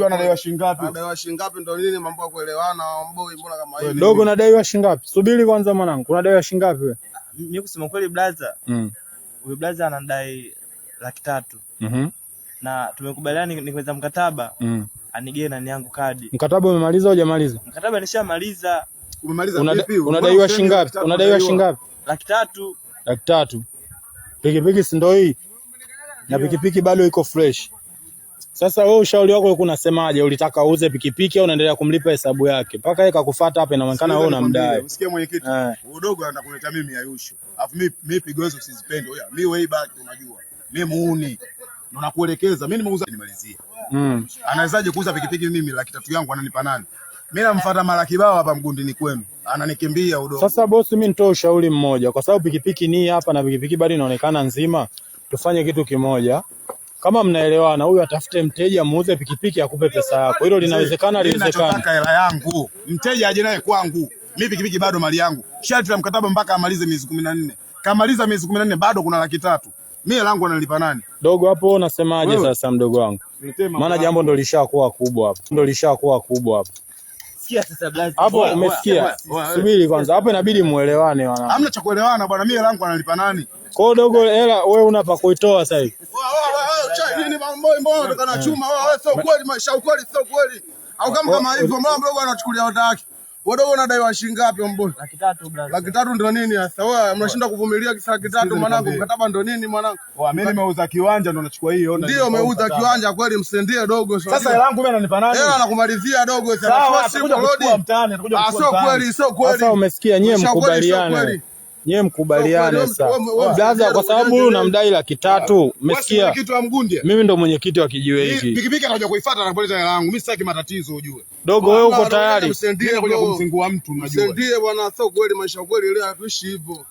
Anadaiwa shilingi ngapi? Anadaiwa shilingi ngapi ndio nini mambo ya kuelewana mboi mbona kama hivi. Dogo unadaiwa shilingi ngapi? Subiri kwanza mwanangu. Unadaiwa shilingi ngapi wewe? Mimi kusema kweli brother. Huyu brother anadai 300,000. Na tumekubaliana nikweza mkataba. Anigee nani yangu kadi. Mkataba umemaliza au hujamaliza? Mkataba nishamaliza. Umemaliza vipi? Unadaiwa shilingi ngapi? Unadaiwa shilingi ngapi? 300,000. 300,000. Pikipiki si ndio hii? Na pikipiki bado iko fresh. Sasa wewe ushauri wako unasemaje? Ulitaka uuze pikipiki au unaendelea kumlipa hesabu yake? Paka yeye kakufuata hapa inaonekana wewe unamdai. Usikie mwenyekiti. Udogo anakuleta mimi Ayusho. Alafu mimi pigo hizo sizipendi. Oya, mimi way back unajua. Mimi muuni. Ndio nakuelekeza. Mimi nimeuza nimalizie. Anawezaje kuuza pikipiki mimi 300,000 yangu ananipa nani? Mimi namfuata mara kibao hapa mgundini kwenu. Ananikimbia udogo. Sasa boss, mimi nitoa ushauri mmoja kwa sababu pikipiki ni hapa na pikipiki bado inaonekana nzima. Tufanye kitu kimoja. Kama mnaelewana, huyu atafute mteja muuze pikipiki akupe pesa yako. Hilo linawezekana, liwezekana. Nataka hela yangu. Mteja aje naye kwangu. Mimi pikipiki bado mali yangu. Sharti la mkataba mpaka amalize miezi 14. Kamaliza miezi 14 bado kuna 300,000. Mimi langu analipa nani? Dogo hapo unasemaje sasa mdogo wangu? Maana jambo ndo lishakuwa kubwa hapo. Ndo lishakuwa kubwa hapo. Sikia sasa blaza. Hapo umesikia? Subiri kwanza. Hapo inabidi muelewane wana. Hamna cha kuelewana bwana. Mimi langu analipa nani? Kwa dogo hela wewe unapa kuitoa sasa hivi. Nini mambo mbona unataka chuma wewe? Sio kweli maisha ukweli sio kweli. Au kama hivyo mbona mdogo anachukulia watu wake. Wadogo unadaiwa shilingi ngapi mbona? 300,000 brother. 300,000 ndio nini sasa? Wewe mnashinda kuvumilia kisa 300,000 mwanangu. Mkataba ndio nini mwanangu? Mimi nimeuza kiwanja ndio nachukua hiyo. Ndio umeuza kiwanja kweli, msendie dogo. Sasa hela yangu mimi ananipa nani? Hela anakumalizia dogo sasa. Sawa, sikuja kuchukua mtaani, atakuja kuchukua. Sio kweli, sio kweli. Sasa umesikia, nyie mkubaliane. Nyie mkubaliane sasa. Blaza kwa sababu huyu unamdai 300,000. Umesikia? Mimi ndo mwenyekiti wa kijiwe hiki. Pikipiki anakuja kuifuata na kuleta hela yangu. Mimi sitaki matatizo ujue. Dogo wewe uko tayari? Mimi nakuja kumzingua mtu unajua. Msendie bwana, sio kweli maisha kweli leo hatuishi hivyo.